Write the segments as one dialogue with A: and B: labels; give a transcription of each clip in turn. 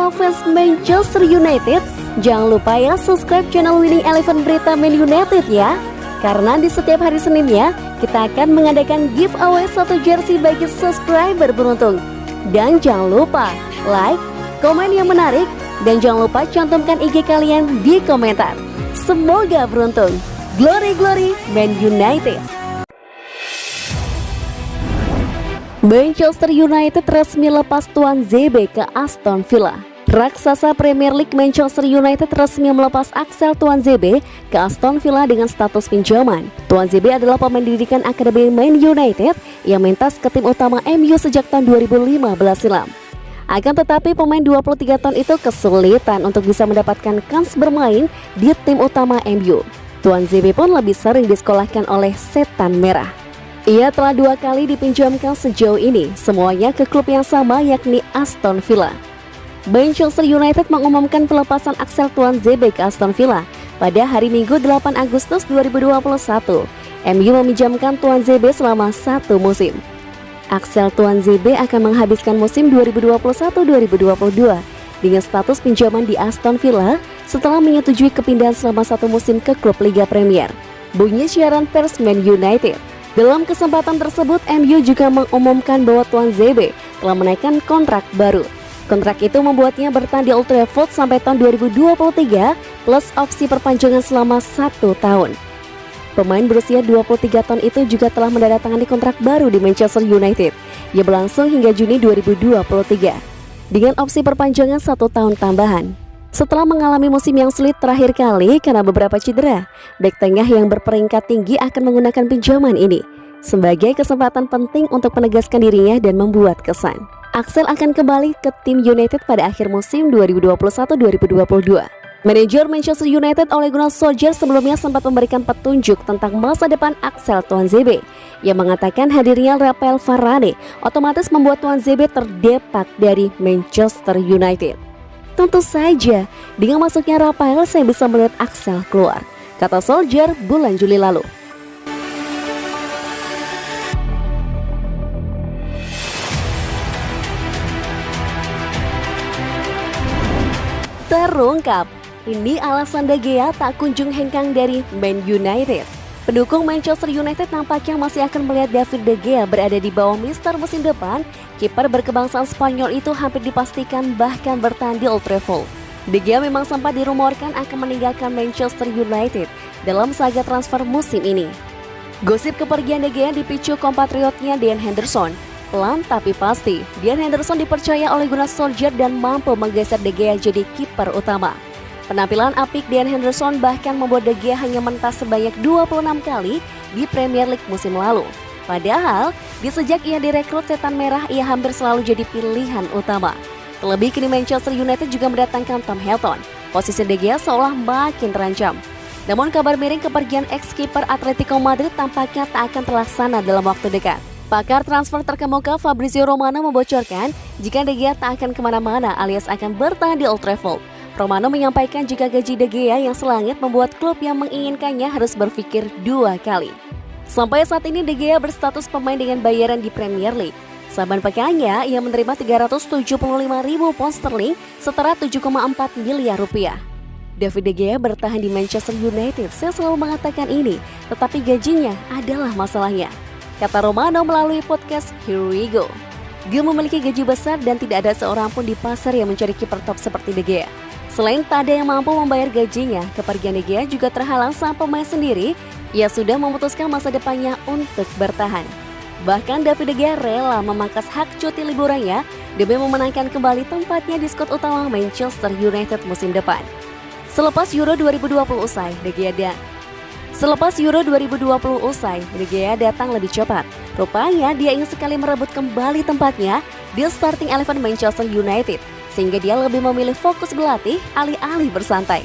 A: semua fans Manchester United, jangan lupa ya subscribe channel Winning Eleven Berita Man United ya. Karena di setiap hari Seninnya, kita akan mengadakan giveaway 1 jersey bagi subscriber beruntung. Dan jangan lupa like, komen yang menarik, dan jangan lupa cantumkan IG kalian di komentar. Semoga beruntung. Glory Glory Man United. Manchester United resmi lepas Tuan ZB ke Aston Villa. Raksasa Premier League Manchester United resmi melepas Axel Tuan ZB ke Aston Villa dengan status pinjaman. Tuan ZB adalah pemain didikan Akademi Man United yang mentas ke tim utama MU sejak tahun 2015 silam. Akan tetapi pemain 23 tahun itu kesulitan untuk bisa mendapatkan kans bermain di tim utama MU. Tuan ZB pun lebih sering disekolahkan oleh Setan Merah. Ia telah 2 kali dipinjamkan sejauh ini, semuanya ke klub yang sama yakni Aston Villa. Manchester United mengumumkan pelepasan Axel Tuan ZB ke Aston Villa pada hari Minggu 8 Agustus 2021. MU meminjamkan Tuan ZB selama 1 musim. Axel Tuan ZB akan menghabiskan musim 2021-2022 dengan status pinjaman di Aston Villa setelah menyetujui kepindahan selama 1 musim ke klub Liga Premier. Bunyi siaran pers Man United. Dalam kesempatan tersebut, MU juga mengumumkan bahwa Tuan ZB telah menaikkan kontrak baru. Kontrak itu membuatnya bertahan di Old Trafford sampai tahun 2023 plus opsi perpanjangan selama 1 tahun. Pemain berusia 23 tahun itu juga telah menandatangani kontrak baru di Manchester United yang berlangsung hingga Juni 2023 dengan opsi perpanjangan 1 tahun tambahan. Setelah mengalami musim yang sulit terakhir kali karena beberapa cedera, bek tengah yang berperingkat tinggi akan menggunakan pinjaman ini sebagai kesempatan penting untuk menegaskan dirinya dan membuat kesan. Axel akan kembali ke tim United pada akhir musim 2021-2022. Manajer Manchester United Ole Gunnar Solskjaer sebelumnya sempat memberikan petunjuk tentang masa depan Axel Tuan ZB yang mengatakan hadirnya Rafael Varane otomatis membuat Tuan ZB terdepak dari Manchester United. Tentu saja, dengan masuknya Rafael saya bisa melihat Axel keluar, kata Solskjaer bulan Juli lalu. Terungkap, ini alasan De Gea tak kunjung hengkang dari Man United. Pendukung Manchester United nampaknya masih akan melihat David De Gea berada di bawah Mister musim depan. Kiper berkebangsaan Spanyol itu hampir dipastikan bahkan bertahan di Old Trafford. De Gea memang sempat dirumorkan akan meninggalkan Manchester United dalam saga transfer musim ini. Gosip kepergian De Gea dipicu kompatriotnya Dean Henderson. Pelan tapi pasti, Dean Henderson dipercaya oleh Gunnar Solskjaer dan mampu menggeser De Gea jadi kiper utama. Penampilan apik Dean Henderson bahkan membuat De Gea hanya mentas sebanyak 26 kali di Premier League musim lalu. Padahal, sejak ia direkrut Setan Merah, ia hampir selalu jadi pilihan utama. Terlebih kini Manchester United juga mendatangkan Tom Heaton. Posisi De Gea seolah makin terancam. Namun kabar miring kepergian ex-kiper Atletico Madrid tampaknya tak akan terlaksana dalam waktu dekat. Pakar transfer terkemuka Fabrizio Romano membocorkan jika De Gea tak akan kemana-mana alias akan bertahan di Old Trafford. Romano menyampaikan jika gaji De Gea yang selangit membuat klub yang menginginkannya harus berpikir 2 kali. Sampai saat ini De Gea berstatus pemain dengan bayaran di Premier League. Saban pekannya ia menerima 375.000 pound sterling setara 7,4 miliar rupiah. David De Gea bertahan di Manchester United, saya selalu mengatakan ini, tetapi gajinya adalah masalahnya, kata Romano melalui podcast Here We Go. Dia memiliki gaji besar dan tidak ada seorang pun di pasar yang mencari kiper top seperti De Gea. Selain tak ada yang mampu membayar gajinya, kepergian De Gea juga terhalang sang pemain sendiri. Ia sudah memutuskan masa depannya untuk bertahan. Bahkan David De Gea rela memangkas hak cuti liburannya demi memenangkan kembali tempatnya di skuad utama Manchester United musim depan. Selepas Euro 2020 usai, De Gea datang lebih cepat. Rupanya dia ingin sekali merebut kembali tempatnya di starting 11 Manchester United, sehingga dia lebih memilih fokus berlatih alih-alih bersantai.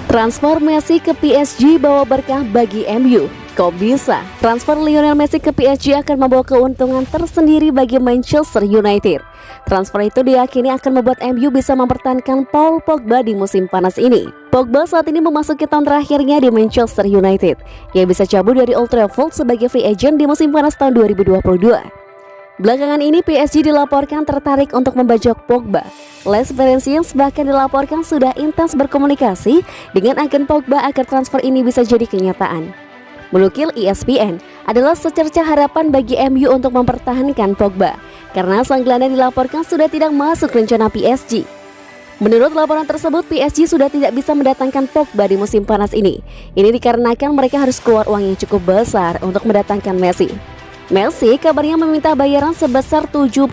A: Transfer Messi ke PSG bawa berkah bagi MU. Kok bisa? Transfer Lionel Messi ke PSG akan membawa keuntungan tersendiri bagi Manchester United. Transfer itu diyakini akan membuat MU bisa mempertahankan Paul Pogba di musim panas ini. Pogba saat ini memasuki tahun terakhirnya di Manchester United. Ia bisa cabut dari Old Trafford sebagai free agent di musim panas tahun 2022. Belakangan ini PSG dilaporkan tertarik untuk membajak Pogba. Les Parisiens bahkan dilaporkan sudah intens berkomunikasi dengan agen Pogba agar transfer ini bisa jadi kenyataan. Menukil ESPN, adalah secerca harapan bagi MU untuk mempertahankan Pogba karena sang gelandang dilaporkan sudah tidak masuk rencana PSG. Menurut laporan tersebut, PSG sudah tidak bisa mendatangkan Pogba di musim panas ini. Ini dikarenakan mereka harus keluar uang yang cukup besar untuk mendatangkan Messi. Messi kabarnya meminta bayaran sebesar 75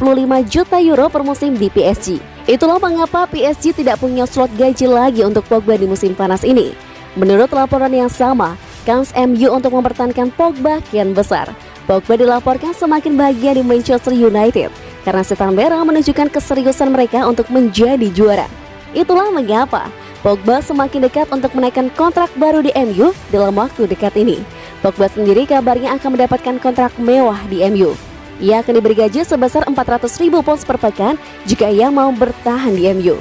A: juta euro per musim di PSG. Itulah mengapa PSG tidak punya slot gaji lagi untuk Pogba di musim panas ini. Menurut laporan yang sama, kans MU untuk mempertahankan Pogba kian besar. Pogba dilaporkan semakin bahagia di Manchester United karena setan merah menunjukkan keseriusan mereka untuk menjadi juara. Itulah mengapa Pogba semakin dekat untuk menaikkan kontrak baru di MU dalam waktu dekat ini. Pogba sendiri kabarnya akan mendapatkan kontrak mewah di MU. Ia akan diberi gaji sebesar 400.000 pounds per pekan jika ia mau bertahan di MU.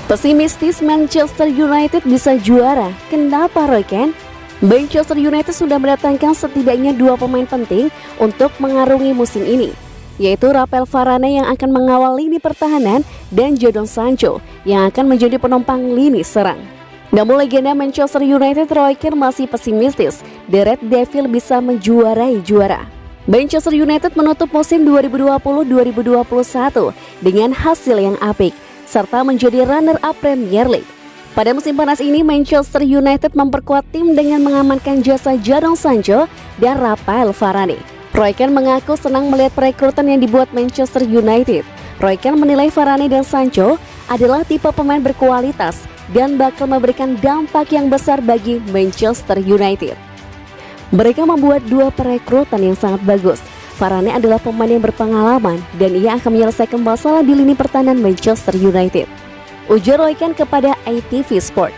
A: Pesimistis Manchester United bisa juara. Kenapa, Roy Keane? Manchester United sudah mendatangkan setidaknya 2 pemain penting untuk mengarungi musim ini, yaitu Rafael Varane yang akan mengawal lini pertahanan dan Jadon Sancho yang akan menjadi penopang lini serang. Namun legenda Manchester United Roy Keane masih pesimistis The Red Devil bisa menjuarai juara. Manchester United menutup musim 2020-2021 dengan hasil yang apik serta menjadi runner-up Premier League. Pada musim panas ini, Manchester United memperkuat tim dengan mengamankan jasa Jadon Sancho dan Rafael Varane. Roy Keane mengaku senang melihat perekrutan yang dibuat Manchester United. Roy Keane menilai Varane dan Sancho adalah tipe pemain berkualitas dan bakal memberikan dampak yang besar bagi Manchester United. Mereka membuat 2 perekrutan yang sangat bagus. Varane adalah pemain yang berpengalaman dan ia akan menyelesaikan masalah di lini pertahanan Manchester United, ujar Roy Keane kepada ITV Sport.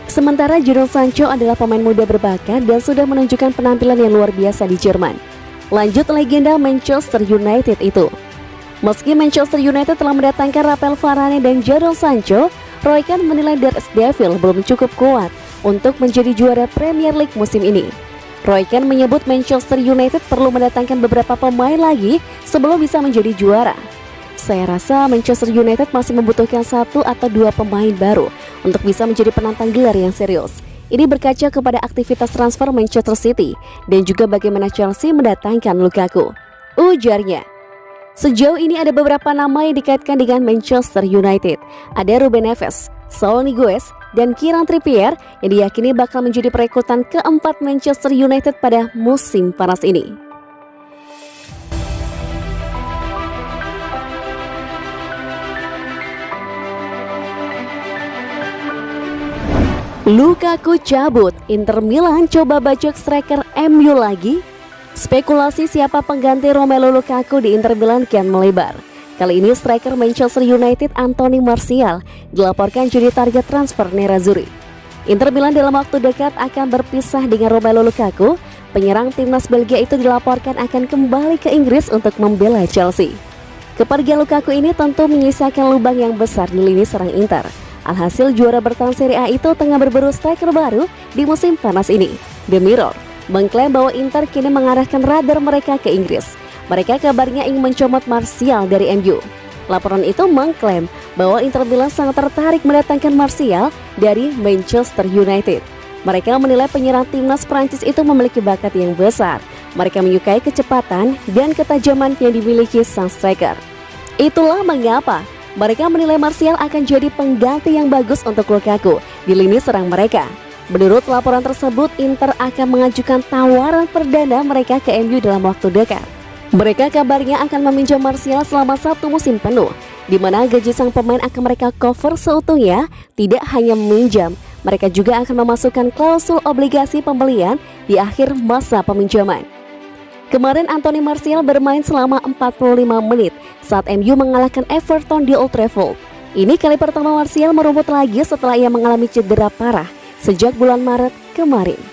A: Sementara Jadon Sancho adalah pemain muda berbakat dan sudah menunjukkan penampilan yang luar biasa di Jerman. Lanjut legenda Manchester United itu. Meski Manchester United telah mendatangkan Rafael Varane dan Jadon Sancho, Roy Keane menilai The Red Devil belum cukup kuat untuk menjadi juara Premier League musim ini. Roy Keane menyebut Manchester United perlu mendatangkan beberapa pemain lagi sebelum bisa menjadi juara. Saya rasa Manchester United masih membutuhkan 1 atau 2 pemain baru untuk bisa menjadi penantang gelar yang serius. Ini berkaca kepada aktivitas transfer Manchester City dan juga bagaimana Chelsea mendatangkan Lukaku, ujarnya. Sejauh ini ada beberapa nama yang dikaitkan dengan Manchester United. Ada Ruben Neves, Saul Niguez, dan Kieran Trippier yang diyakini bakal menjadi perekrutan keempat Manchester United pada musim panas ini. Lukaku cabut, Inter Milan coba bajak striker MU lagi. Spekulasi siapa pengganti Romelu Lukaku di Inter Milan kian melebar. Kali ini striker Manchester United Anthony Martial dilaporkan jadi target transfer Nerazzurri. Inter Milan dalam waktu dekat akan berpisah dengan Romelu Lukaku. Penyerang timnas Belgia itu dilaporkan akan kembali ke Inggris untuk membela Chelsea. Kepergian Lukaku ini tentu menyisakan lubang yang besar di lini serang Inter. Alhasil juara bertahan Serie A itu tengah berburu striker baru di musim panas ini. The Mirror mengklaim bahwa Inter kini mengarahkan radar mereka ke Inggris. Mereka kabarnya ingin mencomot Martial dari MU. Laporan itu mengklaim bahwa Inter Milan sangat tertarik mendatangkan Martial dari Manchester United. Mereka menilai penyerang timnas Prancis itu memiliki bakat yang besar. Mereka menyukai kecepatan dan ketajaman yang dimiliki sang striker. Itulah mengapa mereka menilai Martial akan jadi pengganti yang bagus untuk Lukaku di lini serang mereka. Menurut laporan tersebut, Inter akan mengajukan tawaran perdana mereka ke MU dalam waktu dekat. Mereka kabarnya akan meminjam Martial selama 1 musim penuh, di mana gaji sang pemain akan mereka cover seutuhnya. Tidak hanya meminjam, mereka juga akan memasukkan klausul obligasi pembelian di akhir masa peminjaman. Kemarin Anthony Martial bermain selama 45 menit saat MU mengalahkan Everton di Old Trafford. Ini kali pertama Martial merumput lagi setelah ia mengalami cedera parah sejak bulan Maret kemarin.